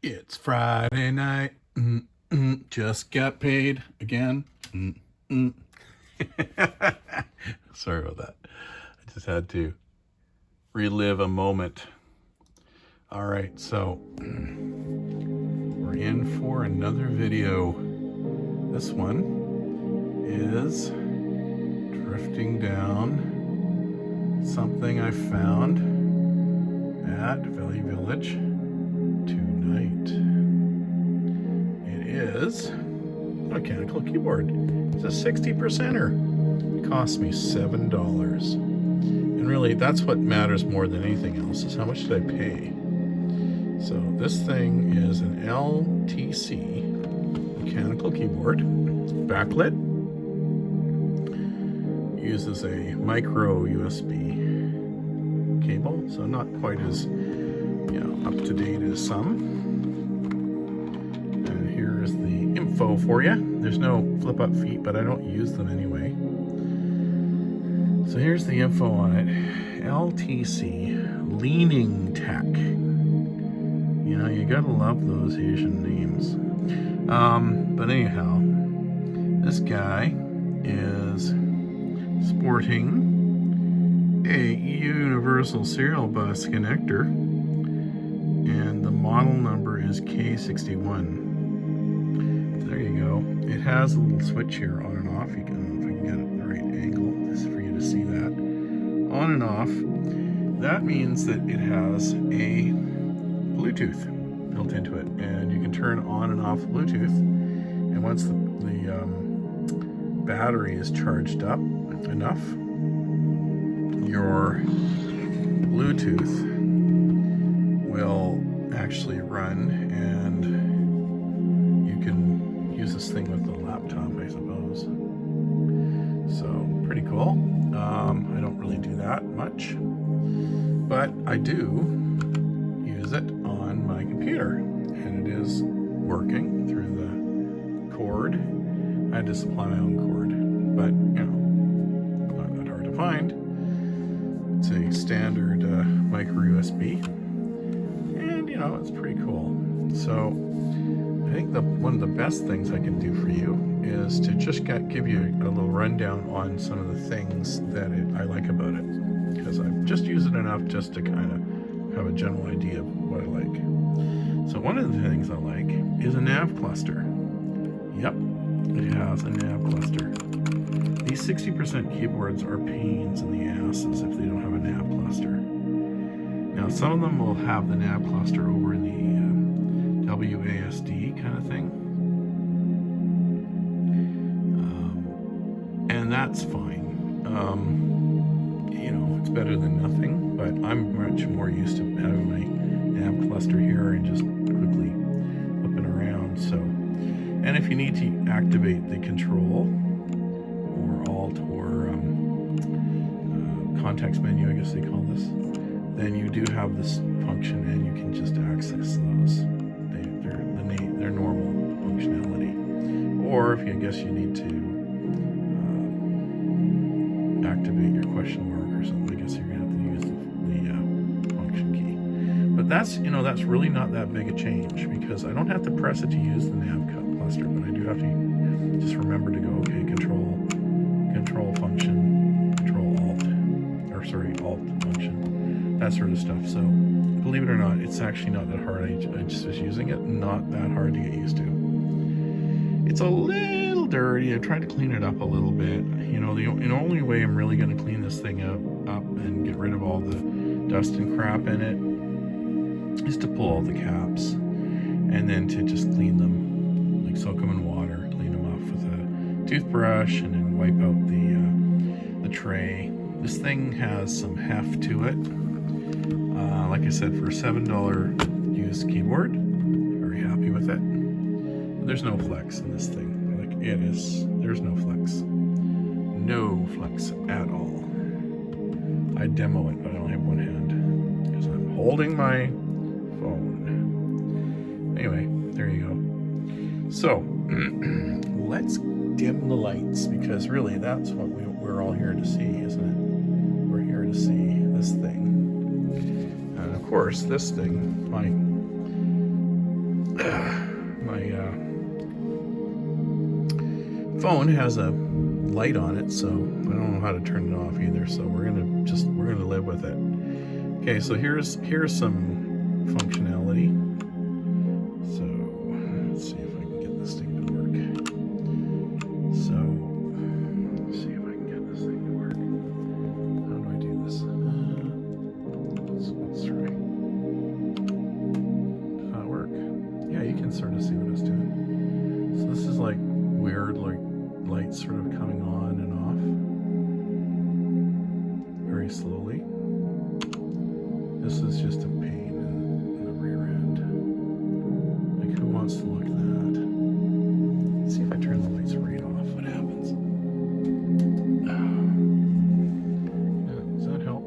It's Friday night. Just got paid again. Sorry about that. I just had to relive a moment. All right, so we're in for another video. This one is drifting down something I found at Valley Village tonight. It is a mechanical keyboard. It's a 60%er. It cost me $7. And really, that's what matters more than anything else, is how much did I pay? So this thing is an LTC mechanical keyboard, backlit, uses a micro USB cable, so not quite as up to date as some. And here is the info for you. There's no flip up feet, but I don't use them anyway. So here's the info on it. LTC Leaning Tech. You know, you gotta love those Asian names. But anyhow, this guy is sporting a universal serial bus connector, and the model number is K61. There you go. It has a little switch here on and off. I don't know if I can get it at the right angle just for you to see that. On and off. That means that it has a Bluetooth built into it, and you can turn on and off Bluetooth. And once the battery is charged up enough, your Bluetooth will actually run, and you can use this thing with the laptop, I suppose. So pretty cool. I don't really do that much, but I do use it on my computer, and it is working through the cord. I had to supply my own cord, but not that hard to find. It's a standard micro USB, and it's pretty cool. So I think one of the best things I can do for you is to just give you a little rundown on some of the things that I like about it, because I've just used it enough just to kind of have a general idea of what I like. So one of the things I like is a nav cluster. Yep, it has a nav cluster. These 60% keyboards are pains in the asses if they don't have a nav cluster. Now some of them will have the nav cluster over in the WASD kind of thing. And that's fine. It's better than nothing, but I'm much more used to having my nav cluster here and just quickly flipping around. So, and if you need to activate the control or alt or context menu, I guess they call this, then you do have this function, and you can just access those. They're normal functionality. Or if you need to activate your question mark or something, I guess you're gonna have to use the function key. But that's really not that big a change, because I don't have to press it to use the nav cluster, but I do have to just remember to go, okay, control function, alt function, that sort of stuff. So believe it or not, it's actually not that hard. I just was using it, not that hard to get used to. It's a little dirty. I tried to clean it up a little bit. The only way I'm really going to clean this thing up and get rid of all the dust and crap in it is to pull all the caps, and then to just clean them, like soak them in water, clean them off with a toothbrush, and then wipe out the tray. This thing has some heft to it. Like I said, for a $7 used keyboard, very happy with it. There's no flex in this thing. There's no flex. No flex at all. I demo it, but I only have one hand because I'm holding my phone. Anyway, there you go. So let's dim the lights, because really that's what we're all here to see, isn't it? We're here to see this thing. And of course, this thing, my my phone has a light on it, so I don't know how to turn it off either. So we're gonna live with it. Okay, so here's some functionality. So let's see if I can get this thing to work. So let's see if I can get this thing to work. How do I do this? Let's try. Does that work? Yeah, you can sort of see what it's doing. So this is like weird, like lights sort of coming on and off very slowly. This is just a pain in the rear end. Like, who wants to look at that? Let's see if I turn the lights right off. What happens? Does that help?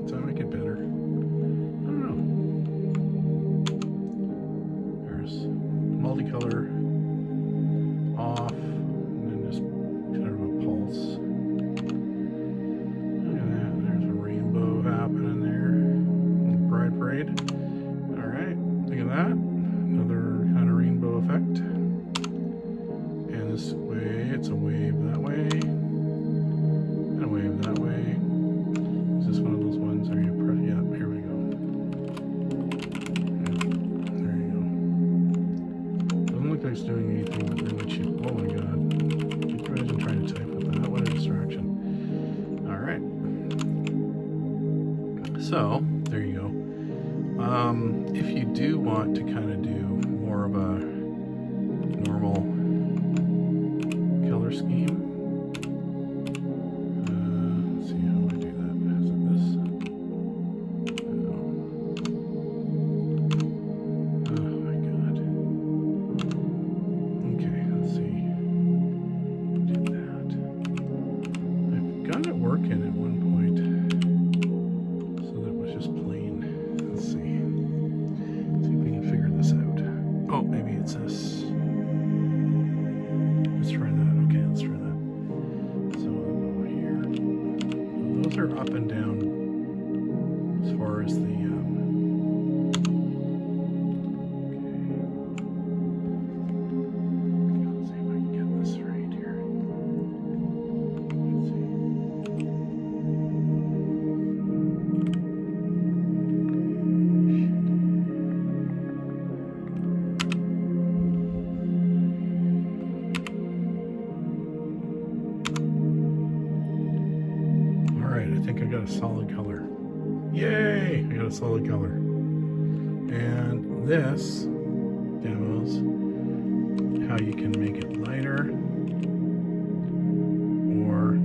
Does that make it better? I don't know. There's multicolor off, and then just kind of a pulse. Look at that. There's a rainbow happening there. Parade. All right, look at that. Another kind of rainbow effect. And this way, it's a wave that way, and a wave that way. Is this one of those ones? Are you press? Yeah, here we go. Yeah, there you go. Doesn't look like it's doing anything but really cheap. Oh my god. Can you imagine trying to type with that? What a distraction. All right. So, there you go. If you do want to kind of do more of a normal color scheme, let's see how I do that. Is it this? No. Oh my god. Okay, let's see. Do that. I've got it working at one point, so that it was just plain. Let's see. See if we can figure this out. Oh, maybe it's this. Let's try that. Okay, let's try that. So over here. Those are up and down as far as the okay. Let's see if I can get this right here. Let's see. I think I got a solid color. Yay! I got a solid color. And this demos how you can make it lighter, or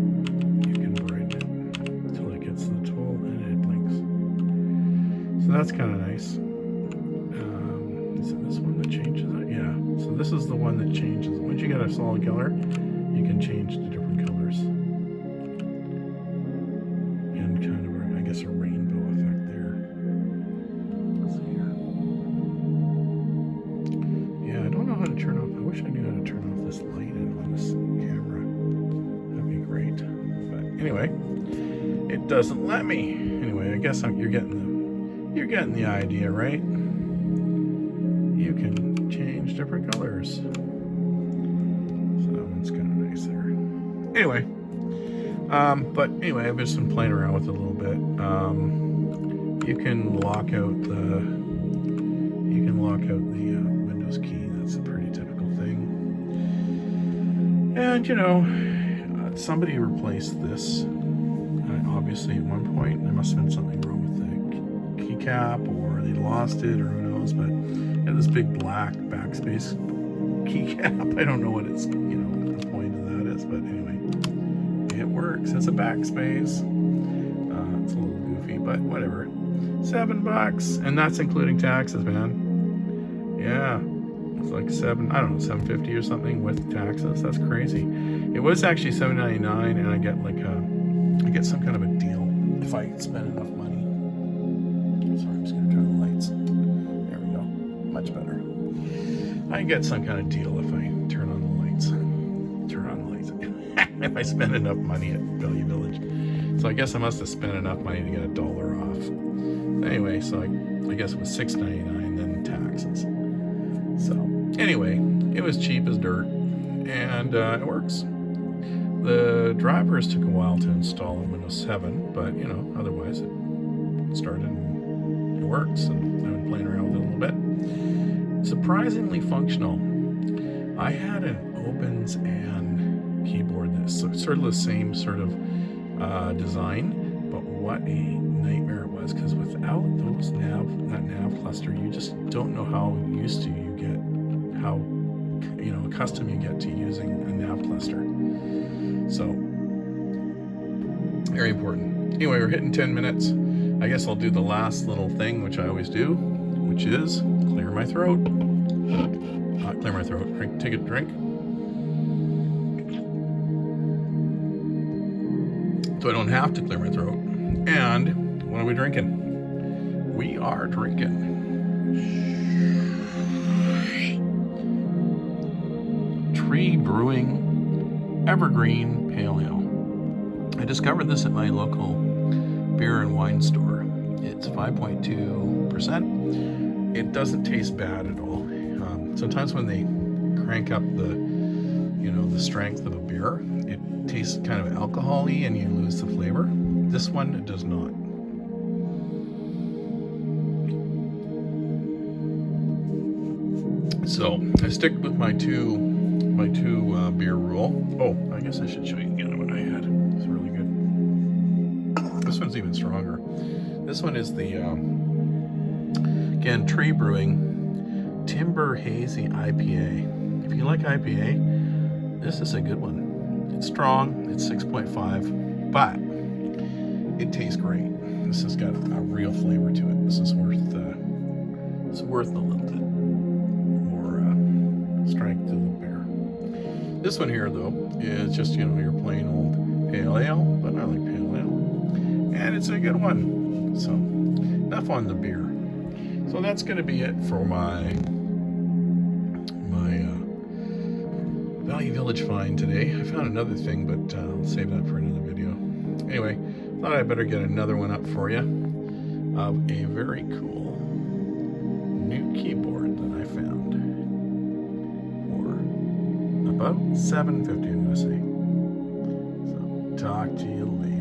you can brighten it until it gets to the tool and it blinks. So that's kind of nice. Is it this one that changes it? Yeah. So this is the one that changes. Once you get a solid color, you can change to different colors. Kind of, I guess, a rainbow effect there. Let's see here. Yeah, I don't know how to turn off. I wish I knew how to turn off this light on this camera. That'd be great. But anyway, it doesn't let me. Anyway, I guess you're getting the idea, right? You can change different colors. So that one's kind of nice there. Anyway. But anyway, I've just been playing around with it a little bit. You can lock out the Windows key. That's a pretty typical thing. And you know, somebody replaced this. Obviously, at one point, there must have been something wrong with the keycap, or they lost it, or who knows. But it had this big black backspace keycap. I don't know what it's the point of that is, but anyway. It works. It's a backspace. It's a little goofy, but whatever. $7, and that's including taxes, man. Yeah, it's like $750 or something with taxes. That's crazy. It was actually $7.99, and I get get some kind of a deal if I spend enough money. Sorry, I'm just gonna turn the lights. There we go. Much better. I get some kind of deal if I turn on the lights. If I spend enough money at Value Village. So I guess I must have spent enough money to get $1 off. Anyway, so I guess it was $6.99, then taxes. So Anyway, it was cheap as dirt, and it works. The drivers took a while to install in Windows 7, but you know, otherwise it started and it works, and I've been playing around with it a little bit. Surprisingly functional. I had an opens and keyboard that's sort of the same sort of design, but what a nightmare it was, because without those that nav cluster, you just don't know how used to you get, how accustomed you get to using a nav cluster. So very important. Anyway, we're hitting 10 minutes. I guess I'll do the last little thing, which I always do, which is clear my throat. Not clear my throat. Take a drink. So I don't have to clear my throat. And what are we drinking? We are drinking Tree Brewing Evergreen Pale Ale. I discovered this at my local beer and wine store. It's 5.2%. It doesn't taste bad at all. Sometimes when they crank up the strength of a beer, it tastes kind of alcohol-y and you lose the flavor. This one does not. So I stick with my two beer rule. Oh, I guess I should show you again what I had. It's really good. This one's even stronger. This one is the again, Tree Brewing Timber Hazy IPA. If you like IPA, this is a good one. It's strong. It's 6.5, but it tastes great. This has got a real flavor to it. This is worth it's worth a little bit more strength to the beer. This one here, though, is just your plain old pale ale, but I like pale ale, and it's a good one. So enough on the beer. So that's going to be it for my Valley Village find today. I found another thing, but I'll save that for another video. Anyway, thought I'd better get another one up for you of a very cool new keyboard that I found for about $7.50, I'm going to say. So talk to you later.